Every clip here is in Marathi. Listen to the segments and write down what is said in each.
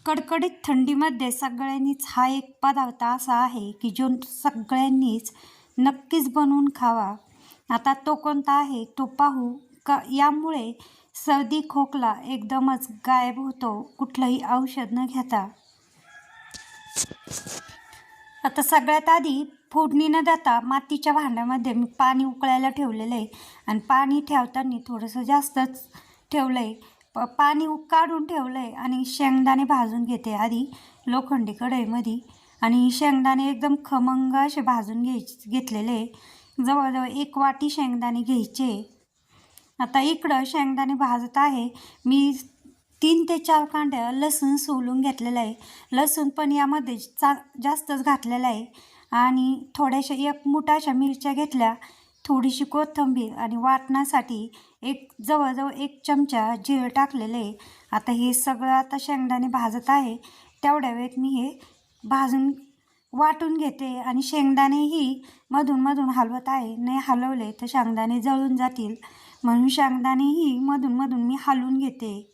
कडकडीत थंडीमध्ये सगळ्यांनीच हा एक पदार्थ असा आहे की जो सगळ्यांनीच नक्कीच बनवून खावा। आता तो कोणता आहे तो पाहू का। यामुळे सर्दी खोकला एकदमच गायब होतो कुठलंही औषध न घेता। आता सगळ्यात आधी फोडणी न देता मातीच्या भांड्यामध्ये मी पाणी उकळायला ठेवलेलं आहे आणि पाणी ठेवताना थोडंसं जास्तच ठेवलं आहे। पाणी काढून ठेवलं आहे आणि शेंगदाणे भाजून घेते आधी लोखंडी कढईमध्ये आणि शेंगदाणे एकदम खमंग असे भाजून घेतलेले। जवळजवळ 1 वाटी शेंगदाणे घ्यायचे। आता इकडं शेंगदाणे भाजत आहे मी 3 ते 4 कांड्या लसूण सोलून घेतलेला आहे। लसूण पण यामध्ये जास्तच घातलेला आहे आणि थोड्याशा 1 मूठ अशा मिरच्या घेतल्या, थोडीशी कोथिंबीर आणि वाटण्यासाठी जवळजवळ 1 चमचा जिरं टाकलेलं आहे। आता हे सगळं आता शेंगदाणे भाजत आहे तेवढ्या वेळेत मी हे वाटून घेते आणि शेंगदाणेही मधून मधून हलवत आहे। नाही हलवले तर शेंगदाणे जळून जातील म्हणून शेंगदाणेही मधून मधून मी हलवून घेते,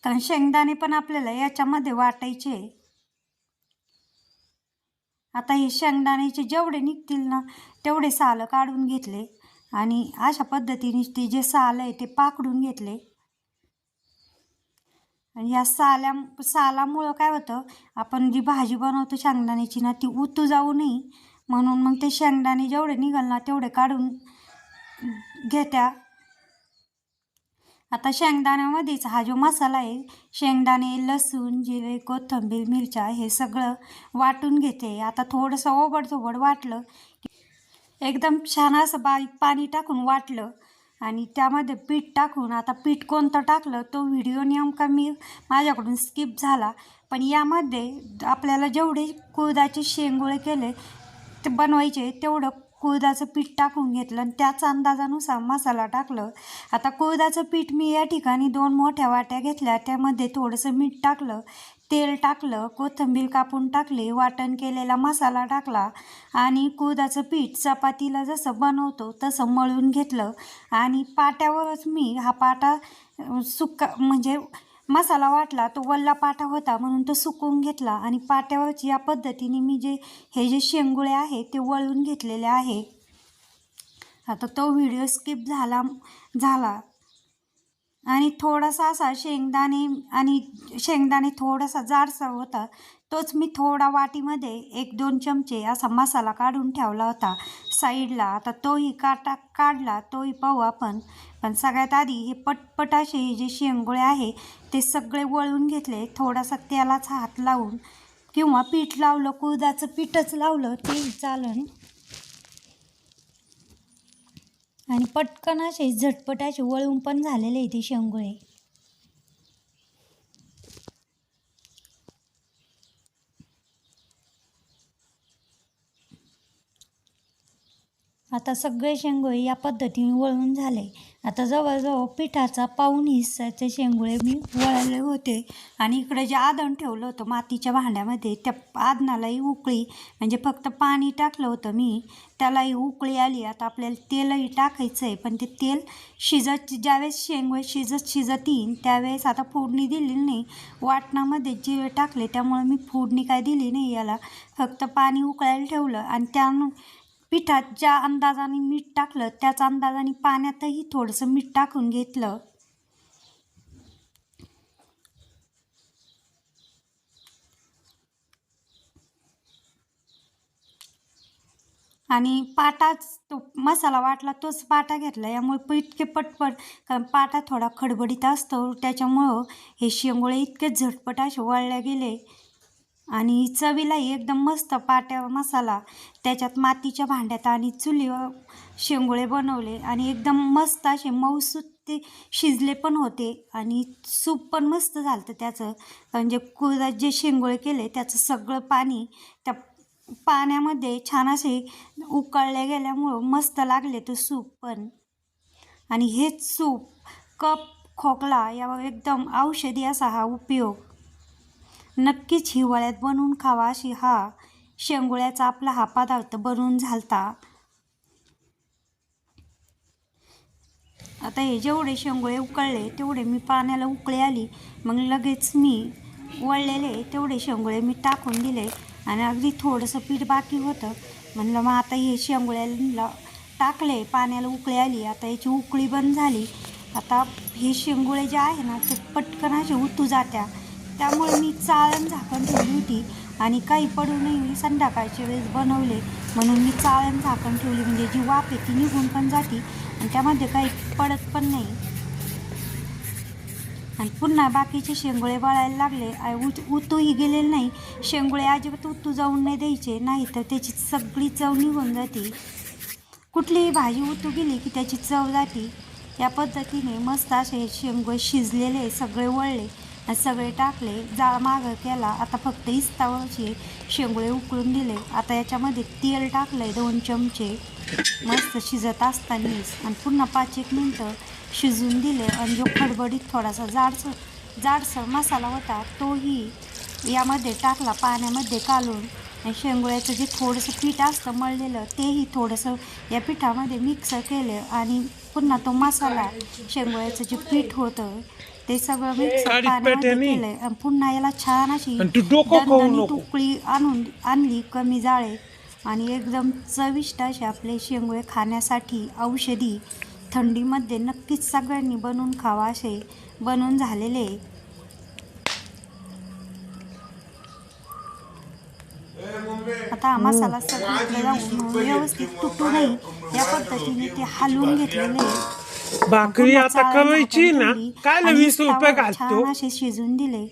कारण शेंगदाणे पण आपल्याला याच्यामध्ये वाटायचे। आता हे शेंगदाण्याचे जेवढे निघतील ना तेवढे सालं काढून घेतले आणि अशा पद्धतीने ते जे साल आहे ते पाकडून घेतले। आणि या सालामुळं काय होतं, आपण जी भाजी बनवतो शेंगदाण्याची ना ती उतू जाऊ नये म्हणून मग ते शेंगदाणे जेवढे निघाल ना तेवढे काढून घेत्या। आता शेंगदाण्यामध्येच हा जो मसाला आहे शेंगदाणे लसूण जिरे कोथिंबीर मिरच्या हे सगळं वाटून घेते। आता थोडंसं ओबडधोबड वाटलं की एकदम छान असं बारीक पाणी टाकून वाटलं आणि त्यामध्ये पीठ टाकून, आता पीठ कोणतं टाकलं तो व्हिडिओ नेमका माझ्याकडून स्किप झाला, पण यामध्ये आपल्याला जेवढे कुळथाचे शेंगोळे केले ते बनवायचे तेवढं कुळथाचं पीठ टाकून घेतलं आणि त्याच अंदाजानुसार मसाला टाकलं। आता कुळथाचं पीठ मी या ठिकाणी 2 मोठ्या वाट्या घेतल्या, त्यामध्ये थोडंसं मीठ टाकलं, तेल टाकलं, कोथिंबीर कापून टाकली, वाटण केलेला मसाला टाकला आणि कुळथाचं पीठ चपातीला जसं बनवतो तसं मळून घेतलं आणि पाट्यावरच मी हा पाटा सुका म्हणजे मसाला वाटला तो वल्ला पाटा होता म्हणून तो सुकवून घेतला आणि पाट्यावरच या पद्धतीने मी हे जे शेंगुळे आहे ते वळून घेतलेले आहे। आता तो व्हिडिओ स्किप झाला आणि थोडासा असा शेंगदाणे थोडासा जाडसर होता, तोच मी थोडा वाटीमध्ये 1-2 चमचे असा मसाला काढून ठेवला होता साईडला। आता तोही काढला तोही पाहू आपण, पण सगळ्यात आधी हे पटपट असे हे जे शेंगोळे आहे ते सगळे वळून घेतले। थोडासा तेलाचा हात लावून किंवा पीठ लावलं, कुळथाचं पीठच लावलं तेही चालेल आणि पटकन असे झटपट असे वळून पण झालेले आहे ते शेंगोळे। आता सगळे शेंगोळे या पद्धतीने वळून झाले। आता जवळजवळ पिठाचा पाऊण हिस्साचे शेंगोळे मी वळले होते आणि इकडे जे आधण ठेवलं होतं मातीच्या भांड्यामध्ये त्या आधणालाही उकळी, म्हणजे फक्त पाणी टाकलं होतं मी, त्यालाही उकळी आली। आता आपल्याला तेलही टाकायचं आहे, पण ते तेल ज्यावेळेस शेंगोळे शिजत येईन त्यावेळेस आता फोडणी दिली नाही, वाटणामध्ये जिरे टाकले त्यामुळे मी फोडणी काय दिली नाही याला, फक्त पाणी उकळायला ठेवलं आणि पिठात ज्या अंदाजाने मीठ टाकलं त्याच अंदाजाने पाण्यातही थोडंसं मीठ टाकून घेतलं। आणि तो मसाला वाटला तोच पाटा घेतला, यामुळे इतके पटपट, कारण पाटा थोडा खडबडीत असतो त्याच्यामुळं हे शेंगोळे इतके झटपट असे वळले गेले आणि चवीलाही एकदम मस्त पाट्यावर मसाला, त्याच्यात मातीच्या भांड्यात आणि चुलीवर शेंगोळे बनवले आणि एकदम मस्त असे मऊसूत ते शिजले पण होते आणि सूप पण मस्त झालं होतं त्याचं, म्हणजे कुळथात जे शेंगोळे केले त्याचं सगळं पाणी त्या पाण्यामध्ये छान असे उकळले गेल्यामुळं मस्त लागले ते सूप पण। आणि हेच सूप कफ खोकला यावर एकदम औषधी असा हा उपयोग। नक्कीच हिवाळ्यात बनवून खावा अशी हा शेंगोळ्याचा आपला हा पदार्थ बनवून झालता। आता हे जेवढे शेंगोळे उकळले तेवढे मी पाण्याला उकळी आली मग लगेच मी वळलेले तेवढे शेंगुळे मी टाकून दिले आणि अगदी थोडंसं पीठ बाकी होतं. म्हणलं मग आता हे शेंगुळ्याला टाकले, पाण्याला उकळी आली, आता याची उकळी बंद झाली. आता हे शेंगुळे जे आहे ना ते पटकन असे उतू जात्या, त्यामुळे मी चाळण झाकण ठेवली होती आणि काही पडू नये मी संध्याकाळच्या वेळेस बनवले म्हणून मी चाळण झाकण ठेवली, म्हणजे जी वाफ आहे ती निघून पण जाती आणि त्यामध्ये काही पडत पण नाही. आणि पुन्हा बाकीचे शेंगुळे वळायला लागले. उतूही गेलेले नाही शेंगुळे, अजिबात उतू जाऊन नाही द्यायचे, नाही तर त्याची सगळी चव निघून जाते. कुठलीही भाजी उतू गेली की त्याची चव जाते. या पद्धतीने मस्त असे शेंगुळे शिजलेले सगळे वळले आणि सगळे टाकले, जाळ मागं केला. आता फक्त इस्तावळचे शेंगुळे उकळून दिले. आता याच्यामध्ये तेल टाकलं 2 चमचे मस्त शिजत असतानाच आणि पुन्हा 5-1 मिनटं शिजून दिले. आणि जो खडबडीत थोडासा जाडसर मसाला होता तोही यामध्ये टाकला पाण्यामध्ये काढून. आणि शेंगुळ्याचं जे थोडंसं पीठ असतं मळलेलं तेही थोडंसं या पिठामध्ये मिक्स केलं आणि पुन्हा तो मसाला शेंगुळ्याचं जे पीठ होतं ते सगळं मिक्स पाण्यामध्ये केलं आणि पुन्हा याला छान अशी दणदणीत उकळी आणली कमी जाळे आणि एकदम चविष्ट असे आपले शेंगुळे खाण्यासाठी औषधी. थंडीमध्ये नक्कीच सगळ्यांनी बनवून खावा, असे बनवून झालेले. आता हा मसाला सगळीकडे जाऊन व्यवस्थित तुटू नये या पद्धतीने ते हलवून घेतलेले. भाकरी आता कवायची ना, काय 20 रुपये घालतो. छान असे शिजून दिले.